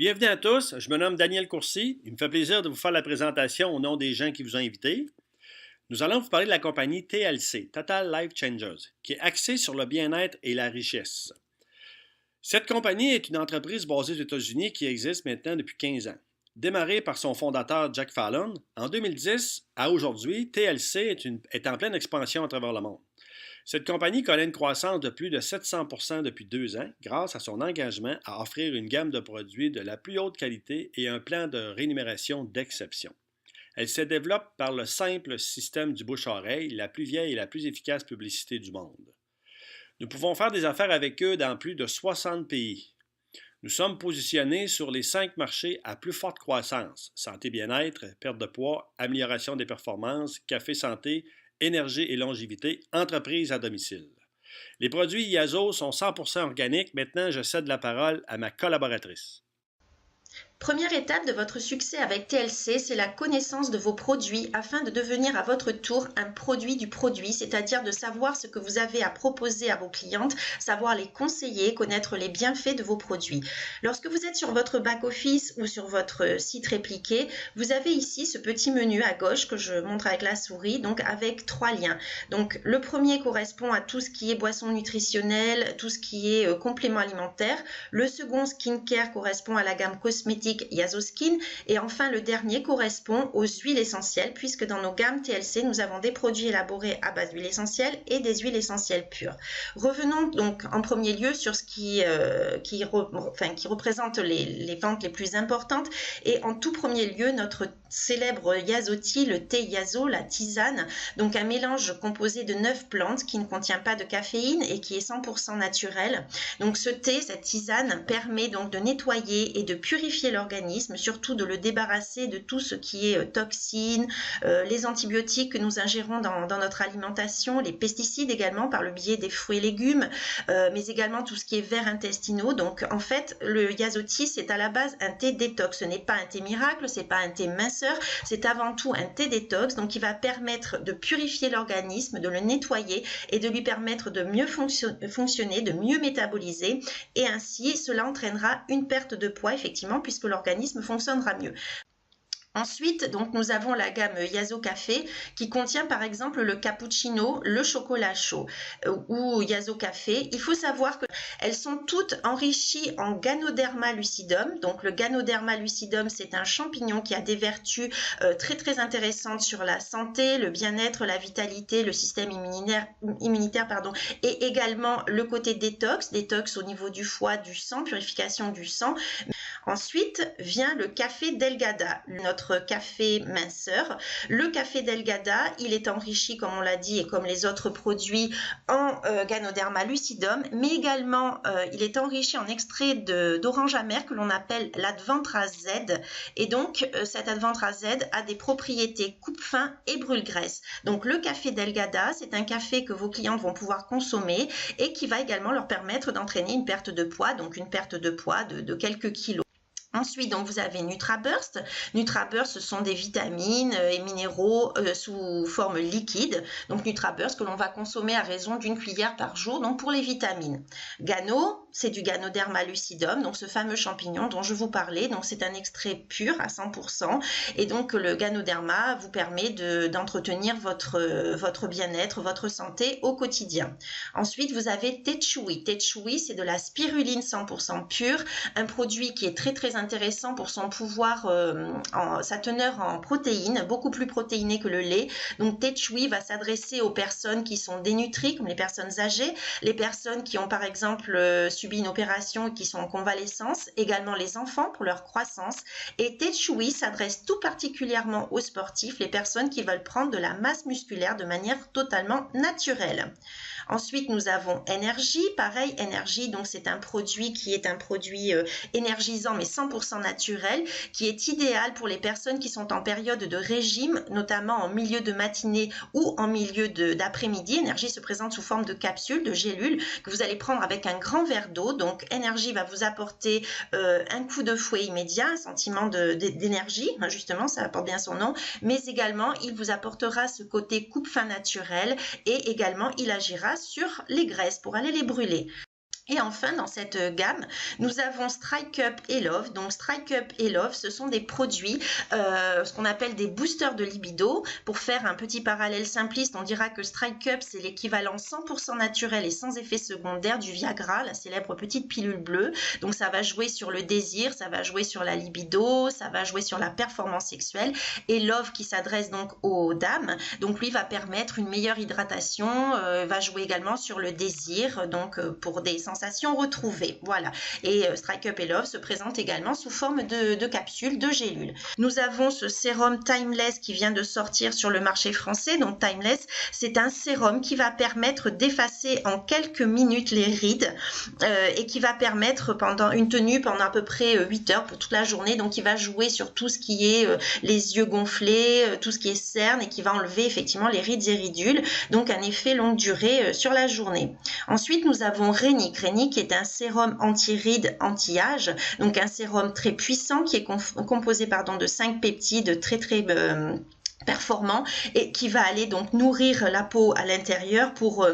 Bienvenue à tous, je me nomme Daniel Courcy. Il me fait plaisir de vous faire la présentation au nom des gens qui vous ont invités. Nous allons vous parler de la compagnie TLC, Total Life Changers, qui est axée sur le bien-être et la richesse. Cette compagnie est une entreprise basée aux États-Unis qui existe maintenant depuis 15 ans. Démarrée par son fondateur Jack Fallon, en 2010 à aujourd'hui, TLC est en pleine expansion à travers le monde. Cette compagnie connaît une croissance de plus de 700% depuis 2 ans grâce à son engagement à offrir une gamme de produits de la plus haute qualité et un plan de rémunération d'exception. Elle se développe par le simple système du bouche-oreille, la plus vieille et la plus efficace publicité du monde. Nous pouvons faire des affaires avec eux dans plus de 60 pays. Nous sommes positionnés sur les 5 marchés à plus forte croissance: santé bien-être, perte de poids, amélioration des performances, café santé, énergie et longévité, entreprise à domicile. Les produits Yazo sont 100% organiques. Maintenant, je cède la parole à ma collaboratrice. Première étape de votre succès avec TLC, c'est la connaissance de vos produits afin de devenir à votre tour un produit du produit, c'est-à-dire de savoir ce que vous avez à proposer à vos clientes, savoir les conseiller, connaître les bienfaits de vos produits. Lorsque vous êtes sur votre back-office ou sur votre site répliqué, vous avez ici ce petit menu à gauche que je montre avec la souris, donc avec 3 liens. Donc le premier correspond à tout ce qui est boissons nutritionnelles, tout ce qui est compléments alimentaires. Le second, skincare, correspond à la gamme cosmétique Yazo Skin, et enfin le dernier correspond aux huiles essentielles, puisque dans nos gammes TLC nous avons des produits élaborés à base d'huile essentielle et des huiles essentielles pures. Revenons donc en premier lieu sur ce qui représente les ventes les plus importantes, et en tout premier lieu notre célèbre Yazo Tea, le thé Yazo, la tisane, donc un mélange composé de 9 plantes qui ne contient pas de caféine et qui est 100% naturel. Donc ce thé, cette tisane, permet donc de nettoyer et de purifier l'organisme, surtout de le débarrasser de tout ce qui est toxines, les antibiotiques que nous ingérons dans notre alimentation, les pesticides également par le biais des fruits et légumes, mais également tout ce qui est vers intestinaux. Donc en fait, le Yazo Tea, c'est à la base un thé détox. Ce n'est pas un thé miracle, c'est pas un thé minceur, c'est avant tout un thé détox, donc qui va permettre de purifier l'organisme, de le nettoyer et de lui permettre de mieux fonctionner, de mieux métaboliser, et ainsi cela entraînera une perte de poids effectivement, puisque l'organisme fonctionnera mieux. Ensuite, donc, nous avons la gamme Yazo Café qui contient par exemple le cappuccino, le chocolat chaud ou Yazo Café. Il faut savoir qu'elles sont toutes enrichies en Ganoderma lucidum. Donc le Ganoderma lucidum, c'est un champignon qui a des vertus très intéressantes sur la santé, le bien-être, la vitalité, le système immunitaire et également le côté détox au niveau du foie, du sang, purification du sang. Ensuite vient le café Delgada, notre café minceur. Le café Delgada, il est enrichi, comme on l'a dit, et comme les autres produits, en Ganoderma lucidum, mais également il est enrichi en extrait d'orange amère que l'on appelle l'Adventra Z. Et donc cet Adventra Z a des propriétés coupe-faim et brûle-graisse. Donc le café Delgada, c'est un café que vos clientes vont pouvoir consommer et qui va également leur permettre d'entraîner une perte de poids, donc une perte de poids de quelques kilos. Ensuite, donc, vous avez NutraBurst. NutraBurst, ce sont des vitamines et minéraux sous forme liquide. Donc, NutraBurst que l'on va consommer à raison d'1 cuillère par jour, donc pour les vitamines. Gano, c'est du Ganoderma lucidum, donc ce fameux champignon dont je vous parlais. Donc, c'est un extrait pur à 100%. Et donc, le Ganoderma vous permet d'entretenir votre bien-être, votre santé au quotidien. Ensuite, vous avez Tetchui. Tetchui, c'est de la spiruline 100% pure, un produit qui est très intéressant pour son pouvoir, sa teneur en protéines, beaucoup plus protéinée que le lait. Donc Tetchui va s'adresser aux personnes qui sont dénutries, comme les personnes âgées, les personnes qui ont par exemple subi une opération et qui sont en convalescence, également les enfants pour leur croissance. Et Tetchui s'adresse tout particulièrement aux sportifs, les personnes qui veulent prendre de la masse musculaire de manière totalement naturelle. Ensuite, nous avons Energy. Pareil, Energy, donc c'est un produit qui est un produit énergisant mais 100% naturel, qui est idéal pour les personnes qui sont en période de régime, notamment en milieu de matinée ou en milieu d'après-midi. Energy se présente sous forme de capsule, de gélule, que vous allez prendre avec un grand verre d'eau. Donc Energy va vous apporter un coup de fouet immédiat, un sentiment d'énergie, justement, ça apporte bien son nom, mais également il vous apportera ce côté coupe-faim naturel, et également il agira sur les graisses pour aller les brûler. Et enfin, dans cette gamme, nous avons Strike Up et Love. Donc, Strike Up et Love, ce sont des produits, ce qu'on appelle des boosters de libido. Pour faire un petit parallèle simpliste, on dira que Strike Up, c'est l'équivalent 100% naturel et sans effet secondaire du Viagra, la célèbre petite pilule bleue. Donc, ça va jouer sur le désir, ça va jouer sur la libido, ça va jouer sur la performance sexuelle. Et Love, qui s'adresse donc aux dames, donc lui va permettre une meilleure hydratation, va jouer également sur le désir, donc pour des sensations retrouvées. Voilà. Et Strike Up et Love se présente également sous forme de capsules, de gélules. Nous avons ce sérum Timeless qui vient de sortir sur le marché français. Donc Timeless, c'est un sérum qui va permettre d'effacer en quelques minutes les rides et qui va permettre pendant une tenue pendant à peu près 8 heures pour toute la journée. Donc il va jouer sur tout ce qui est les yeux gonflés, tout ce qui est cernes et qui va enlever effectivement les rides et ridules. Donc un effet longue durée sur la journée. Ensuite, nous avons Renic. Renic est un sérum anti-rides, anti-âge, donc un sérum très puissant qui est composé de 5 peptides très performants et qui va aller donc nourrir la peau à l'intérieur pour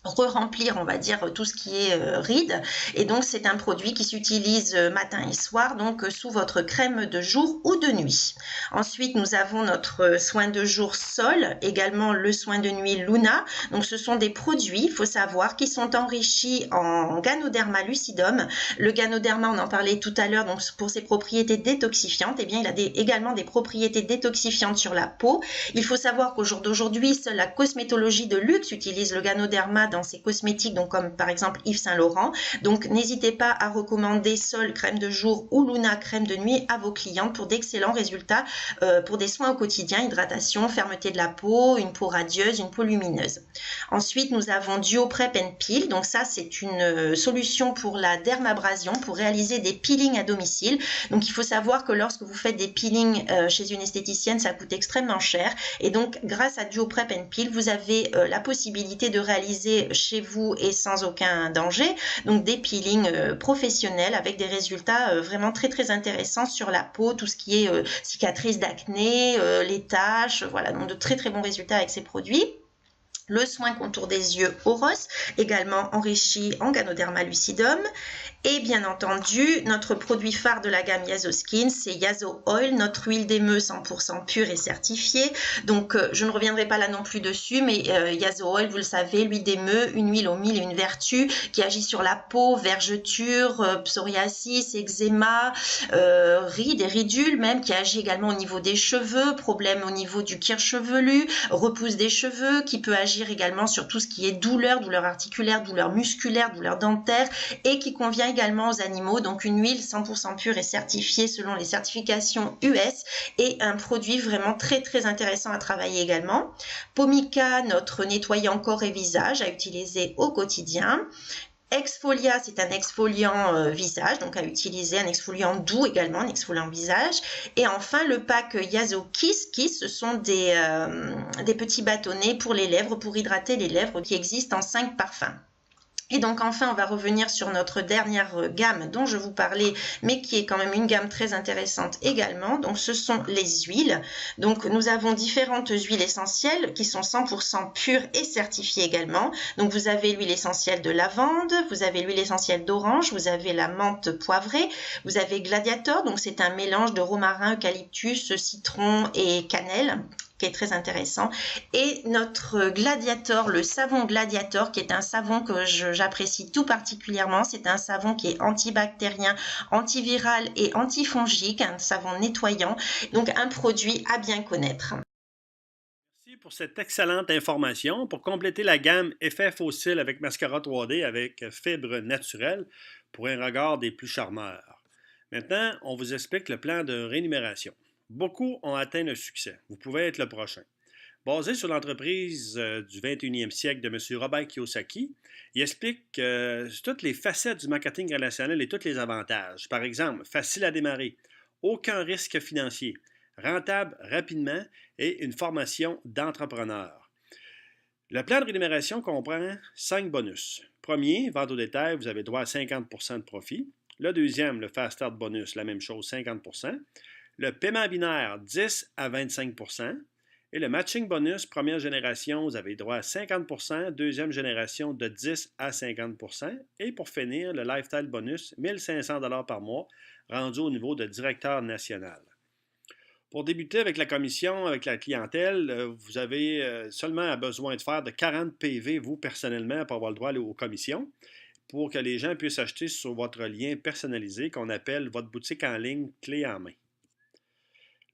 re-remplir, on va dire, tout ce qui est rides. Et donc, c'est un produit qui s'utilise matin et soir, donc sous votre crème de jour ou de nuit. Ensuite, nous avons notre soin de jour Sol, également le soin de nuit Luna. Donc, ce sont des produits, il faut savoir, qui sont enrichis en Ganoderma lucidum. Le Ganoderma, on en parlait tout à l'heure, donc pour ses propriétés détoxifiantes, eh bien, il a également des propriétés détoxifiantes sur la peau. Il faut savoir qu'au jour d'aujourd'hui, seule la cosmétologie de luxe utilise le Ganoderma dans ses cosmétiques, donc comme par exemple Yves Saint Laurent. Donc n'hésitez pas à recommander Sol crème de jour ou Luna crème de nuit à vos clientes pour d'excellents résultats pour des soins au quotidien, hydratation, fermeté de la peau, une peau radieuse, une peau lumineuse. Ensuite, nous avons Duo Prep and Peel. Donc ça, c'est une solution pour la dermabrasion, pour réaliser des peelings à domicile. Donc il faut savoir que lorsque vous faites des peelings chez une esthéticienne, ça coûte extrêmement cher. Et donc grâce à Duo Prep and Peel, vous avez la possibilité de réaliser chez vous et sans aucun danger, donc des peelings professionnels avec des résultats vraiment très intéressants sur la peau, tout ce qui est cicatrices d'acné, les taches, voilà, donc de très bons résultats avec ces produits. Le soin contour des yeux Oros, également enrichi en Ganoderma lucidum. Et bien entendu, notre produit phare de la gamme Yaso Skin, c'est Yaso Oil, notre huile d'émeu 100% pure et certifiée. Donc, je ne reviendrai pas là non plus dessus, mais Yaso Oil, vous le savez, l'huile d'émeu, une huile aux mille et une vertus qui agit sur la peau, vergeture, psoriasis, eczéma, rides et ridules même, qui agit également au niveau des cheveux, problème au niveau du cuir chevelu, repousse des cheveux, qui peut agir également sur tout ce qui est douleur articulaire, douleur musculaire, douleur dentaire, et qui convient également aux animaux. Donc une huile 100% pure et certifiée selon les certifications US et un produit vraiment très intéressant à travailler également. Pomica, notre nettoyant corps et visage à utiliser au quotidien. Exfolia, c'est un exfoliant visage, donc à utiliser, un exfoliant doux également, un exfoliant visage. Et enfin, le pack Yaso Kiss, ce sont des petits bâtonnets pour les lèvres, pour hydrater les lèvres, qui existent en 5 parfums. Et donc enfin, on va revenir sur notre dernière gamme dont je vous parlais, mais qui est quand même une gamme très intéressante également. Donc ce sont les huiles. Donc nous avons différentes huiles essentielles qui sont 100% pures et certifiées également. Donc vous avez l'huile essentielle de lavande, vous avez l'huile essentielle d'orange, vous avez la menthe poivrée, vous avez Gladiator, donc c'est un mélange de romarin, eucalyptus, citron et cannelle, qui est très intéressant. Et notre Gladiator, le savon Gladiator, qui est un savon que j'apprécie tout particulièrement. C'est un savon qui est antibactérien, antiviral et antifongique, un savon nettoyant. Donc un produit à bien connaître. Merci pour cette excellente information. Pour compléter la gamme effet fossile avec mascara 3D avec fibres naturelles pour un regard des plus charmeurs. Maintenant, on vous explique le plan de rémunération. Beaucoup ont atteint le succès. Vous pouvez être le prochain. Basé sur l'entreprise du 21e siècle de M. Robert Kiyosaki, il explique toutes les facettes du marketing relationnel et tous les avantages. Par exemple, facile à démarrer, aucun risque financier, rentable rapidement et une formation d'entrepreneur. Le plan de rémunération comprend 5 bonus. Premier, vente au détail, vous avez droit à 50% de profit. Le deuxième, le Fast Start bonus, la même chose, 50%. Le paiement binaire, 10 à 25 %. Et le matching bonus, première génération, vous avez droit à 50%, deuxième génération de 10 à 50%. Et pour finir, le lifestyle bonus, 1500 par mois, rendu au niveau de directeur national. Pour débuter avec la commission, avec la clientèle, vous avez seulement besoin de faire de 40 PV, vous, personnellement, pour avoir le droit aux commissions, pour que les gens puissent acheter sur votre lien personnalisé qu'on appelle votre boutique en ligne clé en main.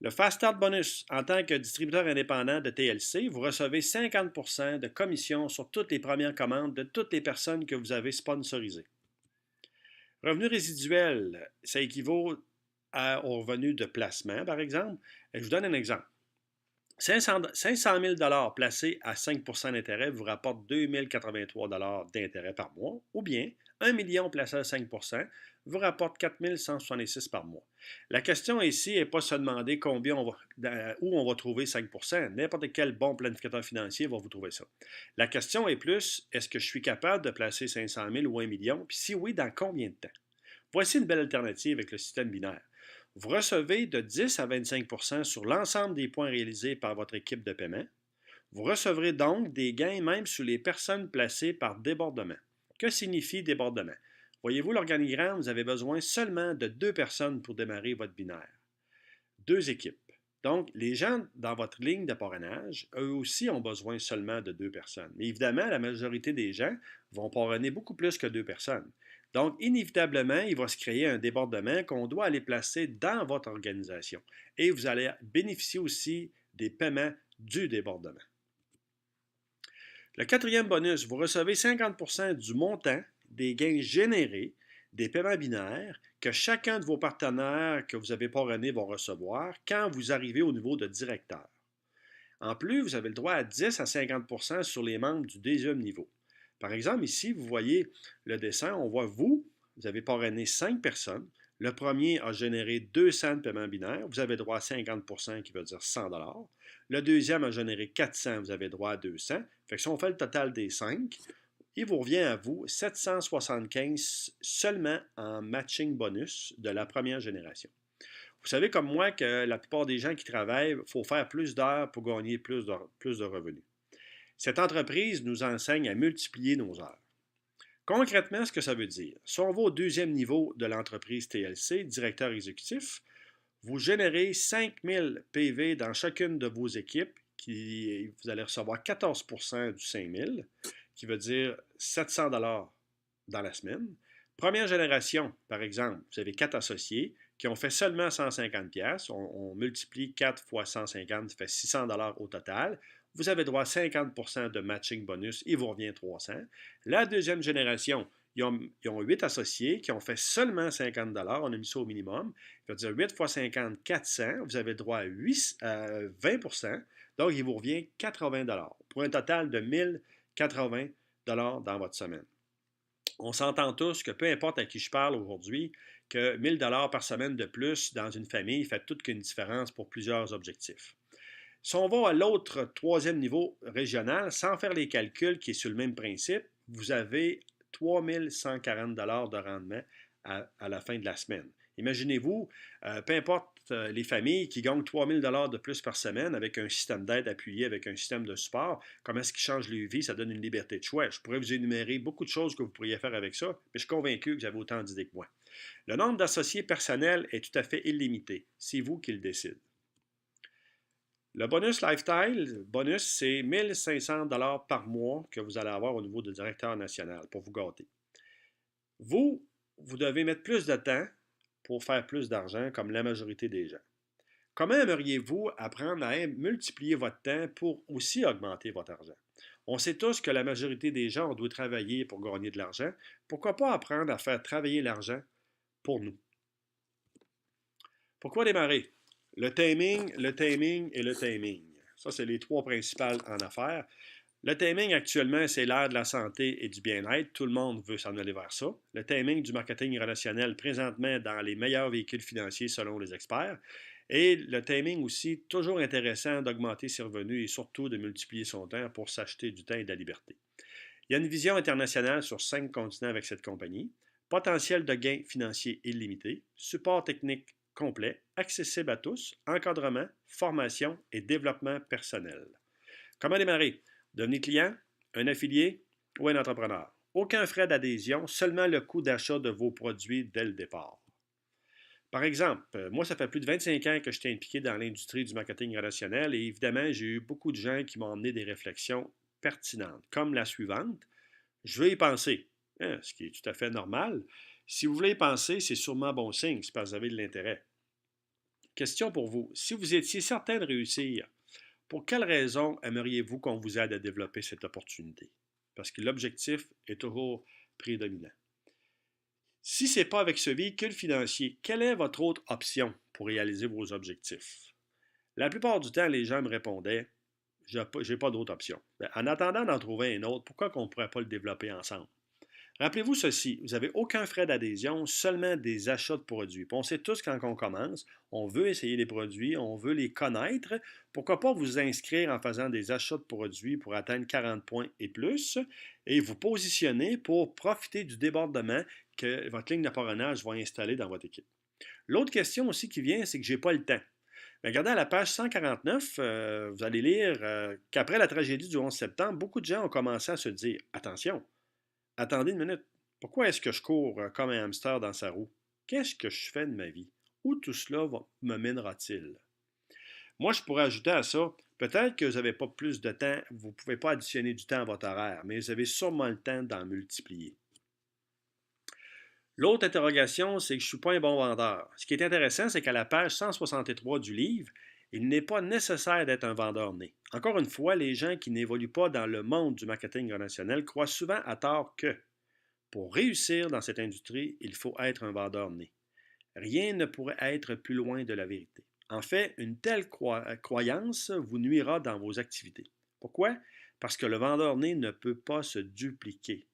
Le Fast Start Bonus, en tant que distributeur indépendant de TLC, vous recevez 50% de commission sur toutes les premières commandes de toutes les personnes que vous avez sponsorisées. Revenu résiduel, ça équivaut au revenu de placement, par exemple. Et je vous donne un exemple. 500 000 placés à 5 d'intérêt vous rapporte 2 083 d'intérêt par mois, ou bien 1 million placé à 5 vous rapporte 4 166 par mois. La question ici n'est pas se demander où on va trouver 5 n'importe quel bon planificateur financier va vous trouver ça. La question est plus, est-ce que je suis capable de placer 500 000 ou 1 million, puis si oui, dans combien de temps? Voici une belle alternative avec le système binaire. Vous recevez de 10 à 25 sur l'ensemble des points réalisés par votre équipe de paiement. Vous recevrez donc des gains même sur les personnes placées par débordement. Que signifie débordement? Voyez-vous l'organigramme, vous avez besoin seulement de 2 personnes pour démarrer votre binaire. 2 équipes. Donc, les gens dans votre ligne de parrainage, eux aussi ont besoin seulement de 2 personnes. Mais évidemment, la majorité des gens vont parrainer beaucoup plus que 2 personnes. Donc, inévitablement, il va se créer un débordement qu'on doit aller placer dans votre organisation. Et vous allez bénéficier aussi des paiements du débordement. Le 4e bonus, vous recevez 50% du montant des gains générés des paiements binaires que chacun de vos partenaires que vous avez parrainés vont recevoir quand vous arrivez au niveau de directeur. En plus, vous avez le droit à 10 à 50% sur les membres du deuxième niveau. Par exemple, ici, vous voyez le dessin, on voit vous avez parrainé 5 personnes. Le premier a généré 200 de paiements binaires, vous avez droit à 50% qui veut dire 100 $. Le deuxième a généré 400, vous avez droit à 200. Fait que si on fait le total des 5, il vous revient à vous 775 seulement en matching bonus de la première génération. Vous savez comme moi que la plupart des gens qui travaillent, il faut faire plus d'heures pour gagner plus de revenus. Cette entreprise nous enseigne à multiplier nos heures. Concrètement, ce que ça veut dire, si on va au deuxième niveau de l'entreprise TLC, directeur exécutif, vous générez 5000 PV dans chacune de vos équipes, vous allez recevoir 14% du 5000, qui veut dire 700 $ dans la semaine. Première génération, par exemple, vous avez 4 associés qui ont fait seulement 150 $. On multiplie 4 fois 150, ça fait 600 $ au total. Vous avez droit à 50% de matching bonus, il vous revient 300. La deuxième génération, ils ont 8 associés qui ont fait seulement 50 $. On a mis ça au minimum. Ça veut dire 8 fois 50, 400. Vous avez droit à 20%. Donc, il vous revient 80 $ pour un total de 1080 $ dans votre semaine. On s'entend tous que peu importe à qui je parle aujourd'hui, que 1000 $ par semaine de plus dans une famille fait toute qu'une différence pour plusieurs objectifs. Si on va à l'autre 3e niveau régional, sans faire les calculs qui est sur le même principe, vous avez 3140 $ de rendement à la fin de la semaine. Imaginez-vous, peu importe les familles qui gagnent 3000 $ de plus par semaine avec un système d'aide appuyé, avec un système de support, comment est-ce qu'ils changent les vies? Ça donne une liberté de choix. Je pourrais vous énumérer beaucoup de choses que vous pourriez faire avec ça, mais je suis convaincu que vous avez autant d'idées que moi. Le nombre d'associés personnels est tout à fait illimité. C'est vous qui le décidez. Le bonus lifestyle, c'est 1500 $ par mois que vous allez avoir au niveau de directeur national pour vous gâter. Vous devez mettre plus de temps pour faire plus d'argent comme la majorité des gens. Comment aimeriez-vous apprendre à multiplier votre temps pour aussi augmenter votre argent? On sait tous que la majorité des gens, on doit travailler pour gagner de l'argent. Pourquoi pas apprendre à faire travailler l'argent pour nous? Pourquoi démarrer? Le timing et le timing. Ça, c'est les 3 principales en affaires. Le timing, actuellement, c'est l'ère de la santé et du bien-être. Tout le monde veut s'en aller vers ça. Le timing du marketing relationnel, présentement, dans les meilleurs véhicules financiers selon les experts. Et le timing aussi, toujours intéressant d'augmenter ses revenus et surtout de multiplier son temps pour s'acheter du temps et de la liberté. Il y a une vision internationale sur 5 continents avec cette compagnie. Potentiel de gains financiers illimité. Support technique complet, accessible à tous, encadrement, formation et développement personnel. Comment démarrer? Devenez client, un affilié ou un entrepreneur. Aucun frais d'adhésion, seulement le coût d'achat de vos produits dès le départ. Par exemple, moi, ça fait plus de 25 ans que je suis impliqué dans l'industrie du marketing relationnel et évidemment, j'ai eu beaucoup de gens qui m'ont amené des réflexions pertinentes, comme la suivante. Je veux y penser, ce qui est tout à fait normal. Si vous voulez y penser, c'est sûrement bon signe, c'est parce que vous avez de l'intérêt. Question pour vous. Si vous étiez certain de réussir, pour quelle raison aimeriez-vous qu'on vous aide à développer cette opportunité? Parce que l'objectif est toujours prédominant. Si ce n'est pas avec ce véhicule financier, quelle est votre autre option pour réaliser vos objectifs? La plupart du temps, les gens me répondaient, je n'ai pas d'autre option. En attendant d'en trouver un autre, pourquoi on ne pourrait pas le développer ensemble? Rappelez-vous ceci, vous n'avez aucun frais d'adhésion, seulement des achats de produits. Puis on sait tous quand on commence, on veut essayer les produits, on veut les connaître. Pourquoi pas vous inscrire en faisant des achats de produits pour atteindre 40 points et plus et vous positionner pour profiter du débordement que votre ligne d'appareillage va installer dans votre équipe. L'autre question aussi qui vient, c'est que je n'ai pas le temps. Mais regardez à la page 149, vous allez lire qu'après la tragédie du 11 septembre, beaucoup de gens ont commencé à se dire « Attention, attendez une minute. Pourquoi est-ce que je cours comme un hamster dans sa roue? Qu'est-ce que je fais de ma vie? Où tout cela me mènera-t-il? » Moi, je pourrais ajouter à ça, peut-être que vous n'avez pas plus de temps, vous ne pouvez pas additionner du temps à votre horaire, mais vous avez sûrement le temps d'en multiplier. L'autre interrogation, c'est que je ne suis pas un bon vendeur. Ce qui est intéressant, c'est qu'à la page 163 du livre, il n'est pas nécessaire d'être un vendeur né. Encore une fois, les gens qui n'évoluent pas dans le monde du marketing relationnel croient souvent à tort que pour réussir dans cette industrie, il faut être un vendeur né. Rien ne pourrait être plus loin de la vérité. En fait, une telle croyance vous nuira dans vos activités. Pourquoi? Parce que le vendeur né ne peut pas se dupliquer.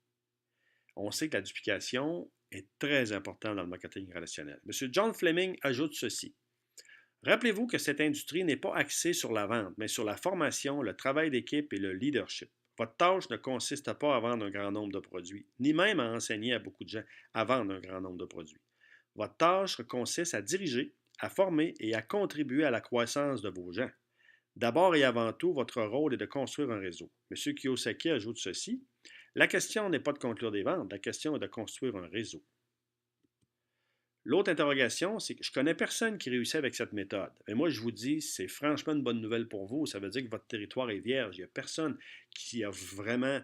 On sait que la duplication est très importante dans le marketing relationnel. M. John Fleming ajoute ceci. Rappelez-vous que cette industrie n'est pas axée sur la vente, mais sur la formation, le travail d'équipe et le leadership. Votre tâche ne consiste pas à vendre un grand nombre de produits, ni même à enseigner à beaucoup de gens à vendre un grand nombre de produits. Votre tâche consiste à diriger, à former et à contribuer à la croissance de vos gens. D'abord et avant tout, votre rôle est de construire un réseau. M. Kiyosaki ajoute ceci. La question n'est pas de conclure des ventes, la question est de construire un réseau. L'autre interrogation, c'est que je ne connais personne qui réussit avec cette méthode. Mais moi, je vous dis, c'est franchement une bonne nouvelle pour vous. Ça veut dire que votre territoire est vierge. Il n'y a personne qui a vraiment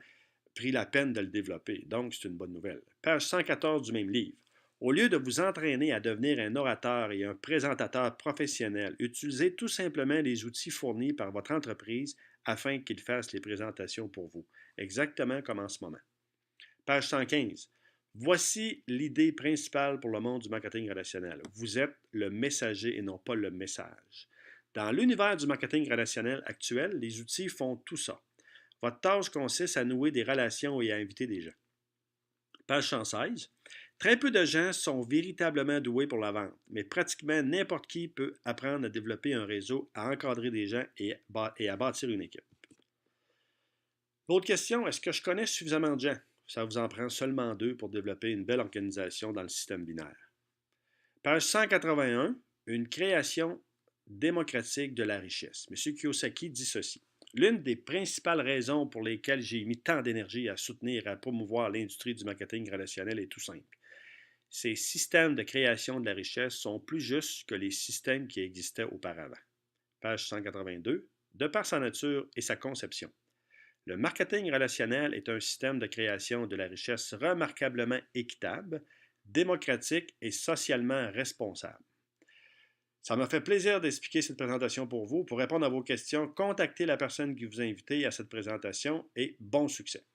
pris la peine de le développer. Donc, c'est une bonne nouvelle. Page 114 du même livre. Au lieu de vous entraîner à devenir un orateur et un présentateur professionnel, utilisez tout simplement les outils fournis par votre entreprise afin qu'ils fassent les présentations pour vous, exactement comme en ce moment. Page 115. Voici l'idée principale pour le monde du marketing relationnel. Vous êtes le messager et non pas le message. Dans l'univers du marketing relationnel actuel, les outils font tout ça. Votre tâche consiste à nouer des relations et à inviter des gens. Page 116. Très peu de gens sont véritablement doués pour la vente, mais pratiquement n'importe qui peut apprendre à développer un réseau, à encadrer des gens et à bâtir une équipe. L'autre question, est-ce que je connais suffisamment de gens? Ça vous en prend seulement 2 pour développer une belle organisation dans le système binaire. Page 181, une création démocratique de la richesse. M. Kiyosaki dit ceci. L'une des principales raisons pour lesquelles j'ai mis tant d'énergie à soutenir et à promouvoir l'industrie du marketing relationnel est tout simple. Ces systèmes de création de la richesse sont plus justes que les systèmes qui existaient auparavant. Page 182, de par sa nature et sa conception. Le marketing relationnel est un système de création de la richesse remarquablement équitable, démocratique et socialement responsable. Ça m'a fait plaisir d'expliquer cette présentation pour vous. Pour répondre à vos questions, contactez la personne qui vous a invité à cette présentation et bon succès.